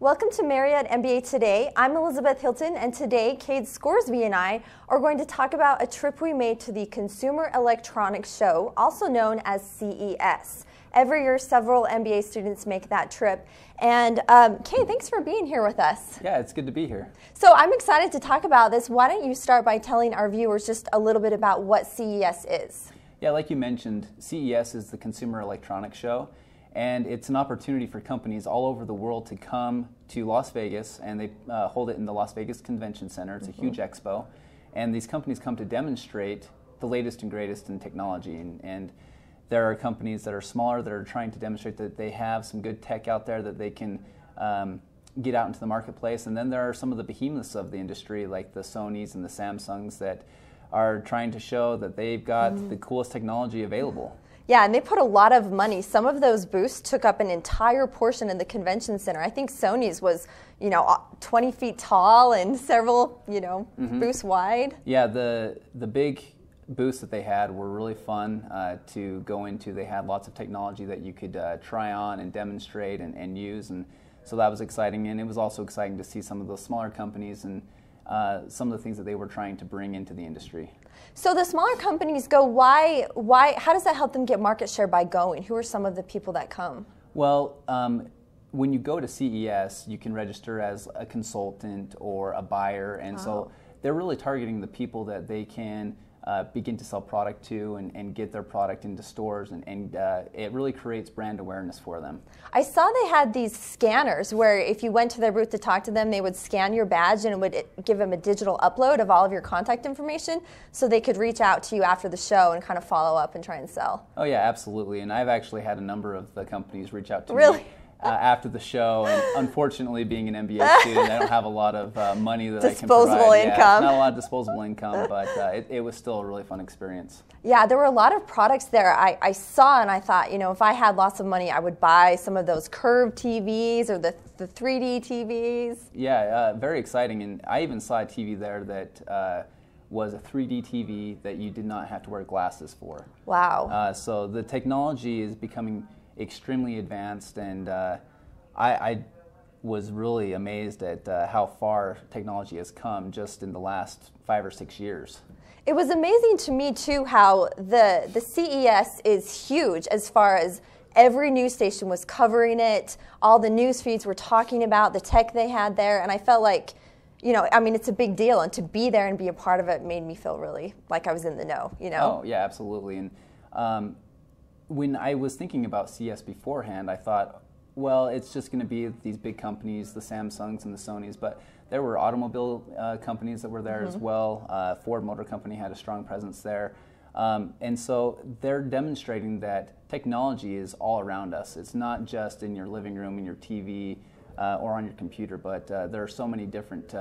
Welcome to Marriott MBA Today. I'm Elizabeth Hilton, and today Kade Scoresby and I are going to talk about a trip we made to the Consumer Electronics Show, also known as CES. Every year, several MBA students make that trip. And Kade, thanks for being here with us. Yeah, it's good to be here. So I'm excited to talk about this. Why don't you start by telling our viewers just a little bit about what CES is? Yeah, like you mentioned, CES is the Consumer Electronics Show. And it's an opportunity for companies all over the world to come to Las Vegas, and they hold it in the Las Vegas Convention Center. It's a huge expo. And these companies come to demonstrate the latest and greatest in technology. And there are companies that are smaller that are trying to demonstrate that they have some good tech out there that they can get out into the marketplace. And then there are some of the behemoths of the industry, like the Sonys and the Samsungs, that are trying to show that they've got the coolest technology available. Yeah, and they put a lot of money. Some of those booths took up an entire portion in the convention center. I think Sony's was, 20 feet tall and several, booths wide. Yeah, the big booths that they had were really fun to go into. They had lots of technology that you could try on and demonstrate and use, and so that was exciting. And it was also exciting to see some of those smaller companies and some of the things that they were trying to bring into the industry. So the smaller companies go, how does that help them get market share by going? Who are some of the people that come? Well, when you go to CES, you can register as a consultant or a buyer, and so they're really targeting the people that they can begin to sell product to and get their product into stores, and it really creates brand awareness for them. I saw they had these scanners where if you went to their booth to talk to them, they would scan your badge and it would give them a digital upload of all of your contact information so they could reach out to you after the show and kind of follow up and try and sell. Oh yeah, absolutely. And I've actually had a number of the companies reach out to me after the show, and unfortunately, being an MBA student, I don't have a lot of money that I can provide. Disposable income. Yeah, not a lot of disposable income, but it was still a really fun experience. Yeah, there were a lot of products there I saw, and I thought, if I had lots of money, I would buy some of those curved TVs or the 3D TVs. Yeah, very exciting, and I even saw a TV there that was a 3D TV that you did not have to wear glasses for. Wow. So the technology is becoming extremely advanced, and I was really amazed at how far technology has come just in the last 5 or 6 years. It was amazing to me too how the CES is huge as far as every news station was covering it, all the news feeds were talking about the tech they had there, and I felt like, it's a big deal, and to be there and be a part of it made me feel really like I was in the know, Oh, yeah, absolutely. And when I was thinking about CES beforehand, I thought, well, it's just going to be these big companies, the Samsungs and the Sonys, but there were automobile companies that were there as well. Ford Motor Company had a strong presence there. And so they're demonstrating that technology is all around us. It's not just in your living room, in your TV, or on your computer, but there are so many different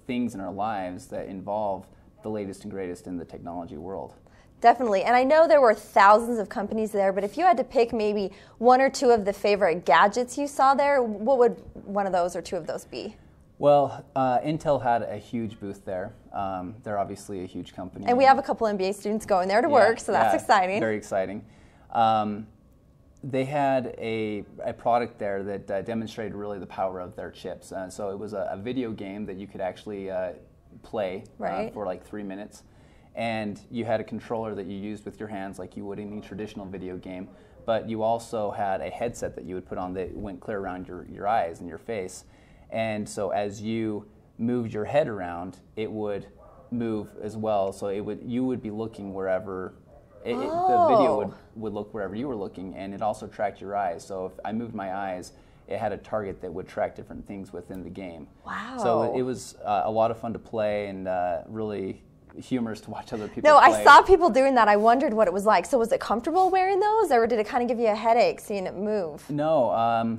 things in our lives that involve the latest and greatest in the technology world. Definitely, and I know there were thousands of companies there, but if you had to pick maybe one or two of the favorite gadgets you saw there, what would one of those or two of those be? Well, Intel had a huge booth there. They're obviously a huge company. And we have a couple MBA students going there to work, so that's exciting. Very exciting. They had a product there that demonstrated really the power of their chips. So it was a video game that you could actually play for like 3 minutes. And you had a controller that you used with your hands like you would in any traditional video game, but you also had a headset that you would put on that went clear around your eyes and your face. And so as you moved your head around, it would move as well. So you would be looking wherever, the video would look wherever you were looking, and it also tracked your eyes. So if I moved my eyes, it had a target that would track different things within the game. Wow. So it was a lot of fun to play, and really humorous to watch other people play. I saw people doing that. I wondered what it was like. So was it comfortable wearing those, or did it kind of give you a headache seeing it move? No,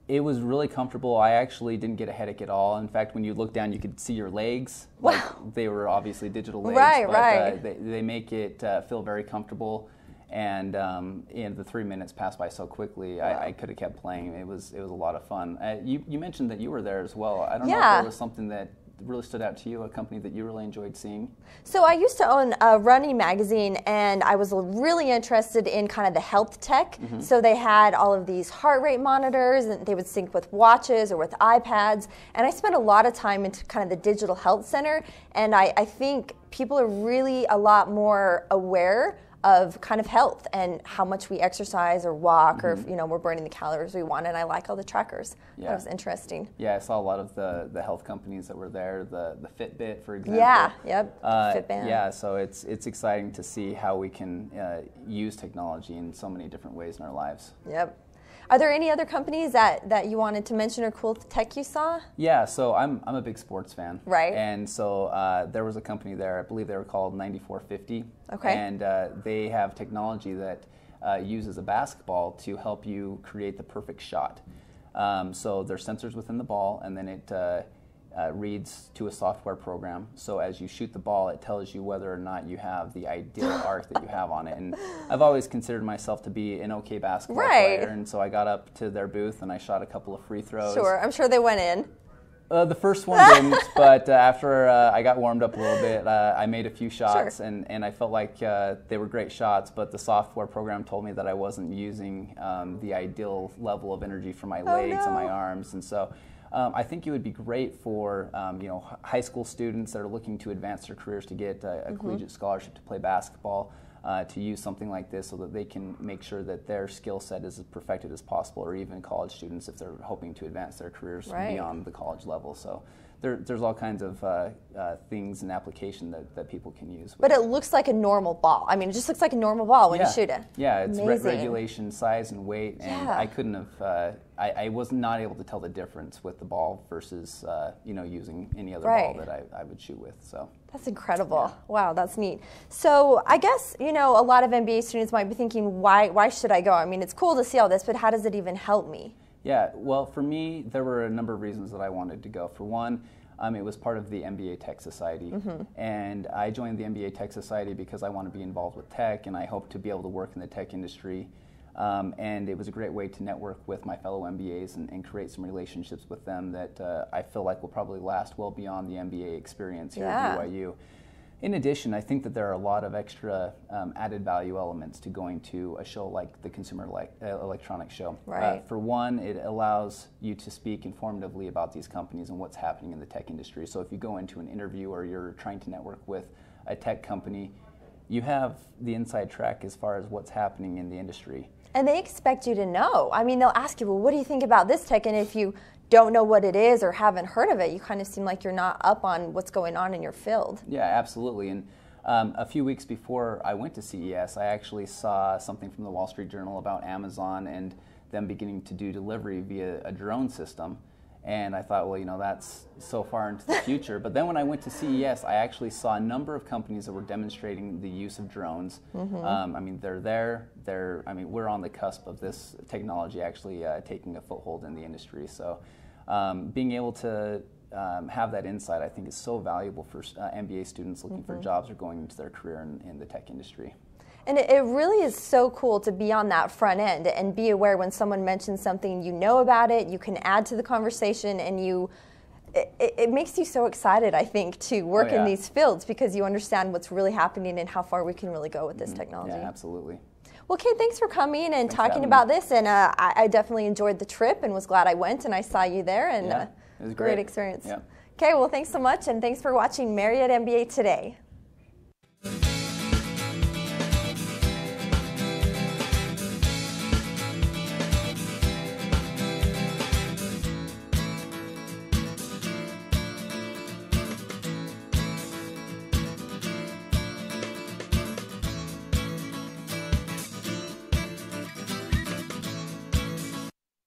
it was really comfortable. I actually didn't get a headache at all. In fact, when you look down, you could see your legs. Wow. Like they were obviously digital legs, right. They make it feel very comfortable. And the 3 minutes passed by so quickly. Wow. I could have kept playing. It was a lot of fun. You mentioned that you were there as well. I don't know if there was something that really stood out to you, a company that you really enjoyed seeing? So I used to own a running magazine, and I was really interested in kind of the health tech. So they had all of these heart rate monitors, and they would sync with watches or with iPads. And I spent a lot of time into kind of the digital health center, and I think people are really a lot more aware of kind of health and how much we exercise or walk, or if, we're burning the calories we want. And I like all the trackers. Yeah. That was interesting. Yeah, I saw a lot of the health companies that were there. The Fitbit, for example. Yeah. Yep. Fitband. Yeah. So it's exciting to see how we can use technology in so many different ways in our lives. Yep. Are there any other companies that you wanted to mention or cool tech you saw? Yeah, so I'm a big sports fan. Right. And so there was a company there, I believe they were called 9450. Okay. And they have technology that uses a basketball to help you create the perfect shot. So there's sensors within the ball, and then it reads to a software program. So as you shoot the ball, it tells you whether or not you have the ideal arc that you have on it. And I've always considered myself to be an okay basketball player, and so I got up to their booth and I shot a couple of free throws. Sure, I'm sure they went in. The first one didn't, but after I got warmed up a little bit, I made a few shots, Sure. and I felt like they were great shots, but the software program told me that I wasn't using the ideal level of energy for my legs and my arms, and so I think it would be great for high school students that are looking to advance their careers to get a collegiate scholarship to play basketball, to use something like this so that they can make sure that their skill set is as perfected as possible, or even college students if they're hoping to advance their careers beyond the college level. So there's all kinds of things and application that people can use. But it looks like a normal ball. I mean, it just looks like a normal ball when you shoot it. Yeah, it's Amazing. regulation, size, and weight, and I couldn't have. I was not able to tell the difference with the ball versus using any other ball that I would shoot with. So that's incredible. Yeah. Wow, that's neat. So I guess a lot of MBA students might be thinking, why should I go? I mean, it's cool to see all this, but how does it even help me? Yeah, well, for me, there were a number of reasons that I wanted to go. For one, it was part of the MBA Tech Society, and I joined the MBA Tech Society because I want to be involved with tech, and I hope to be able to work in the tech industry. And it was a great way to network with my fellow MBAs and create some relationships with them that I feel like will probably last well beyond the MBA experience here at BYU. In addition, I think that there are a lot of extra added value elements to going to a show like the Consumer Electronics Show. Right. For one, it allows you to speak informatively about these companies and what's happening in the tech industry. So if you go into an interview or you're trying to network with a tech company, you have the inside track as far as what's happening in the industry. And they expect you to know. I mean, they'll ask you, well, what do you think about this tech? And if you don't know what it is or haven't heard of it, you kind of seem like you're not up on what's going on in your field. Yeah, absolutely. And a few weeks before I went to CES, I actually saw something from the Wall Street Journal about Amazon and them beginning to do delivery via a drone system. And I thought, well, that's so far into the future. But then when I went to CES, I actually saw a number of companies that were demonstrating the use of drones. I mean, they're there. We're on the cusp of this technology actually taking a foothold in the industry. So being able to have that insight, I think, is so valuable for MBA students looking for jobs or going into their career in the tech industry. And it really is so cool to be on that front end and be aware when someone mentions something, you know about it, you can add to the conversation, and it makes you so excited, I think, to work in these fields because you understand what's really happening and how far we can really go with this technology. Yeah, absolutely. Well, Kate, thanks for coming and talking about this, and I definitely enjoyed the trip and was glad I went and I saw you there, and it was great experience. Yeah. Okay, well, thanks so much, and thanks for watching Marriott MBA Today.